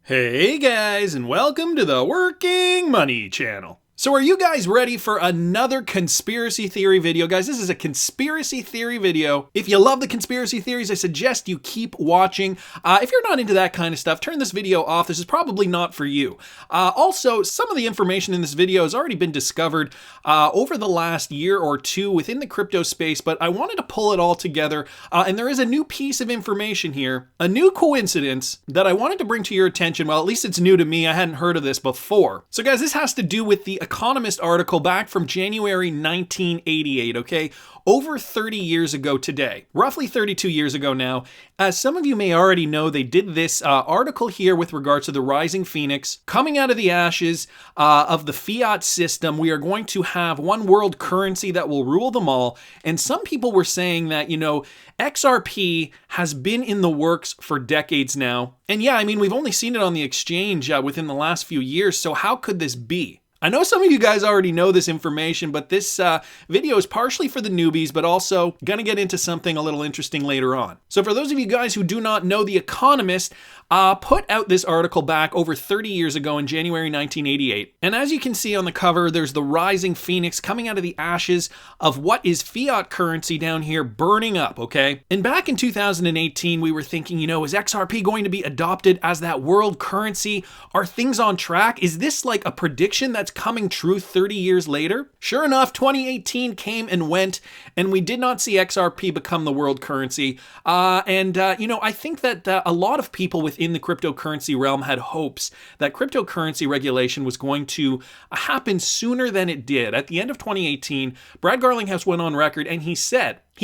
Hey guys, and welcome to the Working Money channel. So are you guys ready for another conspiracy theory video? Guys, this is a conspiracy theory video. If you love the conspiracy theories, I suggest you keep watching. If you're not into that kind of stuff, turn this video off. This is probably not for you. Also, some of the information in this video has already been discovered over the last year or two within the crypto space, but I wanted to pull it all together. And there is a new piece of information here, a new coincidence that I wanted to bring to your attention. Well, at least it's new to me. I hadn't heard of this before. So guys, this has to do with the Economist article back from January 1988, okay? Over 30 years ago today, roughly 32 years ago now. As some of you may already know, they did this article here with regards to the rising phoenix. Coming out of the ashes of the fiat system, we are going to have one world currency that will rule them all. And some people were saying that, XRP has been in the works for decades now. And yeah, I mean, we've only seen it on the exchange within the last few years. So how could this be? I know some of you guys already know this information, but this video is partially for the newbies, but also gonna get into something a little interesting later on. So for those of you guys who do not know, The Economist put out this article back over 30 years ago in January 1988. And as you can see on the cover, there's the rising phoenix coming out of the ashes of what is fiat currency down here burning up, okay? And back in 2018, we were thinking, is XRP going to be adopted as that world currency? Are things on track? Is this like a prediction that's coming true 30 years later? Sure enough, 2018 came and went, and we did not see XRP become the world currency. I think that a lot of people within the cryptocurrency realm had hopes that cryptocurrency regulation was going to happen sooner than it did. At the end of 2018, Brad Garlinghouse went on record and he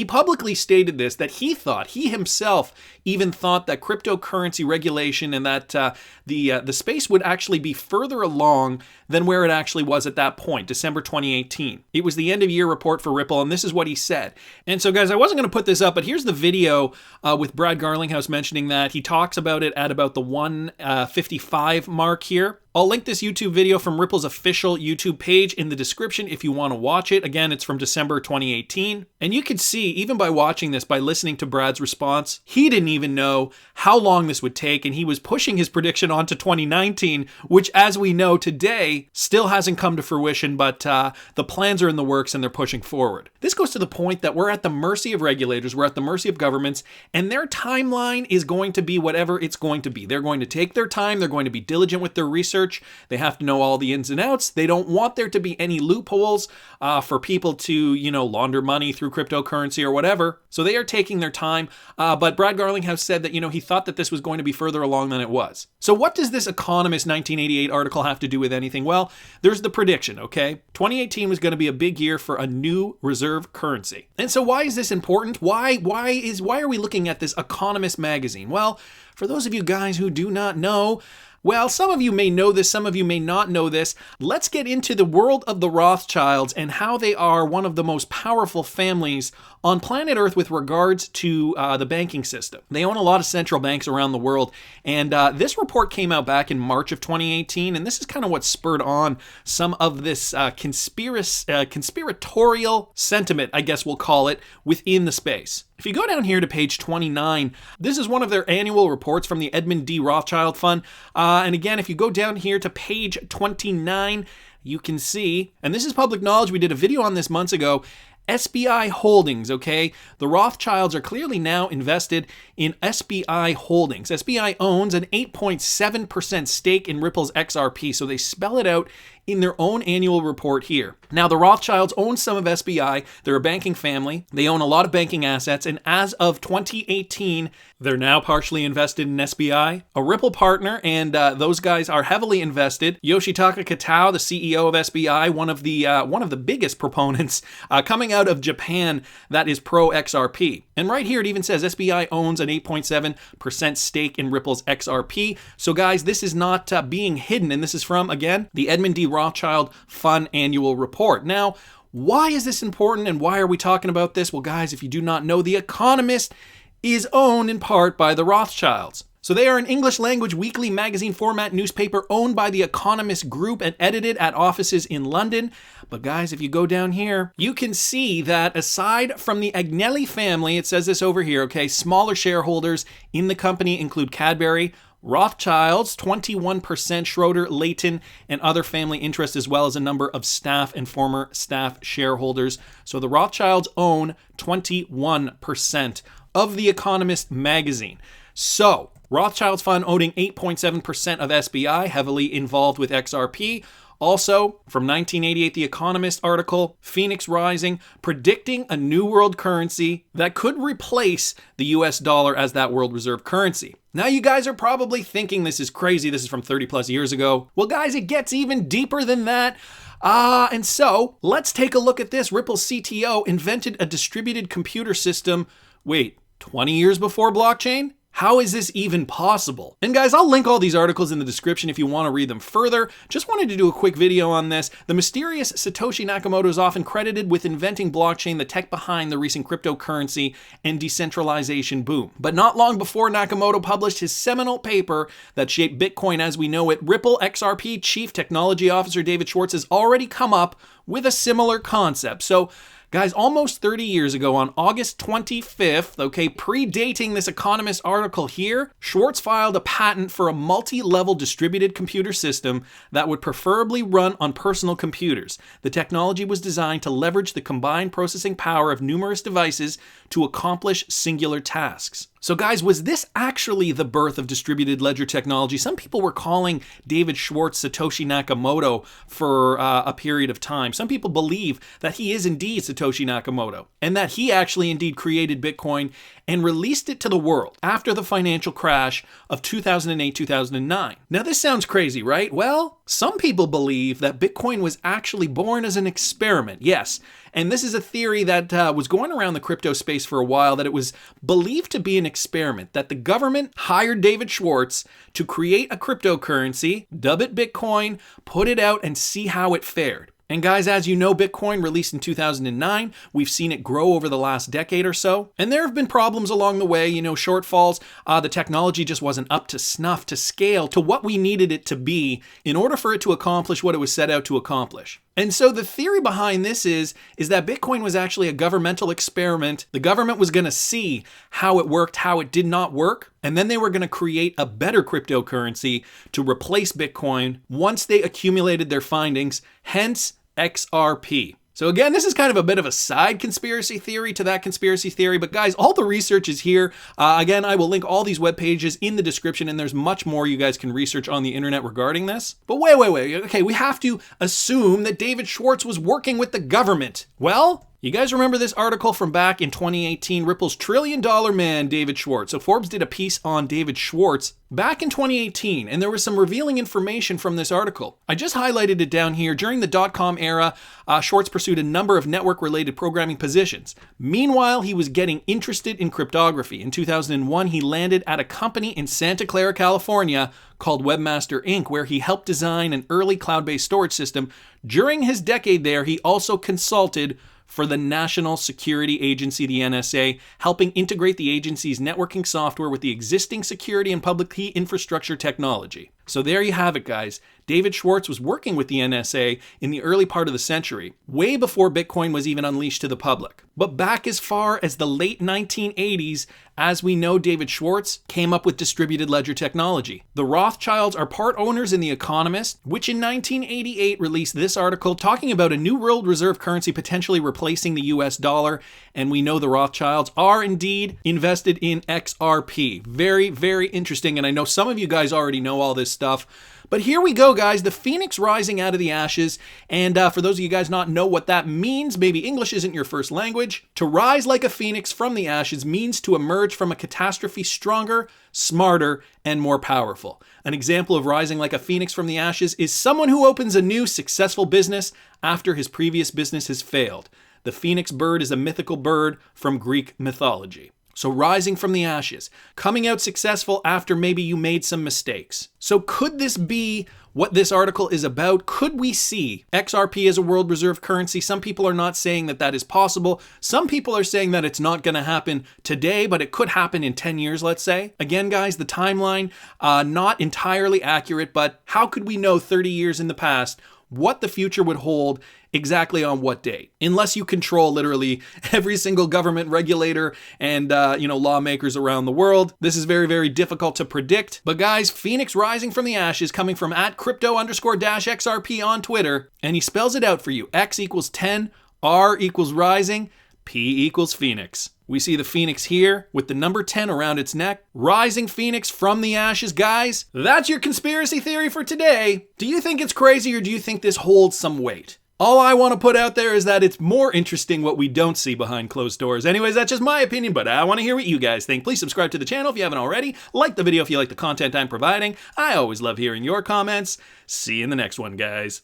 publicly stated this, that he himself even thought that cryptocurrency regulation and that the space would actually be further along than where it actually was at that point, December 2018. It was the end of year report for Ripple, and this is what he said. And so guys, I wasn't going to put this up, but here's the video with Brad Garlinghouse mentioning that. He talks about it at about the 155 mark here. I'll link this YouTube video from Ripple's official YouTube page in the description if you want to watch it. Again, it's from December 2018. And you could see, even by watching this, by listening to Brad's response, he didn't even know how long this would take, and he was pushing his prediction on to 2019, which, as we know today, still hasn't come to fruition, but the plans are in the works and they're pushing forward. This goes to the point that we're at the mercy of regulators, we're at the mercy of governments, and their timeline is going to be whatever it's going to be. They're going to take their time, they're going to be diligent with their research. They have to know all the ins and outs. They don't want there to be any loopholes for people to, launder money through cryptocurrency or whatever. So they are taking their time. But Brad Garlinghouse said that, he thought that this was going to be further along than it was. So what does this Economist 1988 article have to do with anything? Well, there's the prediction, okay? 2018 was going to be a big year for a new reserve currency. And so why is this important? Why are we looking at this Economist magazine? Well, for those of you guys who do not know, well, some of you may know this, some of you may not know this. Let's get into the world of the Rothschilds and how they are one of the most powerful families on planet Earth with regards to the banking system. They own a lot of central banks around the world, and this report came out back in March of 2018, and this is kind of what spurred on some of this conspiratorial sentiment, I guess we'll call it, within the space. If you go down here to page 29, this is one of their annual reports from the Edmund D. Rothschild Fund. And again, if you go down here to page 29, you can see, and this is public knowledge, we did a video on this months ago, SBI Holdings, okay? The Rothschilds are clearly now invested in SBI Holdings. SBI owns an 8.7% stake in Ripple's XRP, so they spell it out in their own annual report here. Now, the Rothschilds own some of SBI. They're a banking family. They own a lot of banking assets, and as of 2018, they're now partially invested in SBI, a Ripple partner, and those guys are heavily invested. Yoshitaka Kitao, the CEO of SBI, one of the biggest proponents coming out of Japan that is pro XRP. And right here, it even says SBI owns an 8.7% stake in Ripple's XRP. So guys, this is not being hidden, and this is from, again, the Edmund D. Rothschild Fund annual report. Now, why is this important and why are we talking about this? Well, guys, if you do not know, The Economist is owned in part by the Rothschilds. So they are an English language weekly magazine format newspaper owned by the Economist Group and edited at offices in London. But guys, if you go down here, you can see that aside from the Agnelli family, it says this over here, okay, smaller shareholders in the company include Cadbury, Rothschilds, 21%, Schroeder, Leighton, and other family interests, as well as a number of staff and former staff shareholders. So the Rothschilds own 21% of the Economist magazine. So Rothschilds Fund owning 8.7% of SBI, heavily involved with XRP. Also, from 1988, The Economist article, Phoenix Rising, predicting a new world currency that could replace the US dollar as that world reserve currency. Now you guys are probably thinking this is crazy, this is from 30 plus years ago. Well guys, it gets even deeper than that. And so, let's take a look at this. Ripple's CTO invented a distributed computer system, 20 years before blockchain? How is this even possible? And guys, I'll link all these articles in the description if you want to read them further. Just wanted to do a quick video on this. The mysterious Satoshi Nakamoto is often credited with inventing blockchain, the tech behind the recent cryptocurrency and decentralization boom. But not long before Nakamoto published his seminal paper that shaped Bitcoin as we know it, Ripple XRP Chief Technology Officer David Schwartz has already come up with a similar concept. So guys, almost 30 years ago on August 25th, predating this Economist article here, Schwartz filed a patent for a multi-level distributed computer system that would preferably run on personal computers. The technology was designed to leverage the combined processing power of numerous devices to accomplish singular tasks. So guys, was this actually the birth of distributed ledger technology? Some people were calling David Schwartz Satoshi Nakamoto for a period of time. Some people believe that he is indeed Satoshi Nakamoto and that he actually indeed created Bitcoin and released it to the world after the financial crash of 2008-2009. Now this sounds crazy, right? Well, some people believe that Bitcoin was actually born as an experiment, yes. And this is a theory that was going around the crypto space for a while, that it was believed to be an experiment, that the government hired David Schwartz to create a cryptocurrency, dub it Bitcoin, put it out, and see how it fared. And guys, as you know, Bitcoin released in 2009. We've seen it grow over the last decade or so. And there have been problems along the way, shortfalls. The technology just wasn't up to snuff, to scale, to what we needed it to be in order for it to accomplish what it was set out to accomplish. And so the theory behind this is that Bitcoin was actually a governmental experiment. The government was going to see how it worked, how it did not work, and then they were going to create a better cryptocurrency to replace Bitcoin once they accumulated their findings, hence XRP. So again, this is kind of a bit of a side conspiracy theory to that conspiracy theory, but guys, all the research is here. Again, I will link all these web pages in the description, and there's much more you guys can research on the internet regarding this. But wait. Okay, we have to assume that David Schwartz was working with the government. Well, you guys remember this article from back in 2018, Ripple's trillion-dollar man, David Schwartz. So Forbes did a piece on David Schwartz back in 2018, and there was some revealing information from this article. I just highlighted it down here. During the dot-com era, Schwartz pursued a number of network-related programming positions. Meanwhile, he was getting interested in cryptography. In 2001, he landed at a company in Santa Clara, California, called Webmaster Inc., where he helped design an early cloud-based storage system. During his decade there, he also consulted for the National Security Agency, the NSA, helping integrate the agency's networking software with the existing security and public key infrastructure technology. So there you have it, guys. David Schwartz was working with the NSA in the early part of the century, way before Bitcoin was even unleashed to the public. But back as far as the late 1980s, as we know, David Schwartz came up with distributed ledger technology. The Rothschilds are part owners in The Economist, which in 1988 released this article talking about a new world reserve currency potentially replacing the US dollar. And we know the Rothschilds are indeed invested in XRP. Very, very interesting. And I know some of you guys already know all this stuff. But here we go, guys, the phoenix rising out of the ashes. And for those of you guys not know what that means, maybe English isn't your first language. To rise like a phoenix from the ashes means to emerge from a catastrophe stronger, smarter, and more powerful. An example of rising like a phoenix from the ashes is someone who opens a new successful business after his previous business has failed. The phoenix bird is a mythical bird from Greek mythology. So rising from the ashes, coming out successful after maybe you made some mistakes. So could this be what this article is about? Could we see XRP as a world reserve currency? Some people are not saying that that is possible. Some people are saying that it's not going to happen today, but it could happen in 10 years, let's say. Again, guys, the timeline, not entirely accurate, but how could we know 30 years in the past what the future would hold exactly on what date, unless you control literally every single government regulator and lawmakers around the world. This is very, very difficult to predict. But guys, Phoenix rising from the ashes, coming from @crypto_-XRP on Twitter, and he spells it out for you. X equals 10, R equals rising, P equals Phoenix. We see the Phoenix here with the number 10 around its neck. Rising Phoenix from the ashes, guys. That's your conspiracy theory for today. Do you think it's crazy, or do you think this holds some weight? All I want to put out there is that it's more interesting what we don't see behind closed doors. Anyways, that's just my opinion, but I want to hear what you guys think. Please subscribe to the channel if you haven't already. Like the video if you like the content I'm providing. I always love hearing your comments. See you in the next one, guys.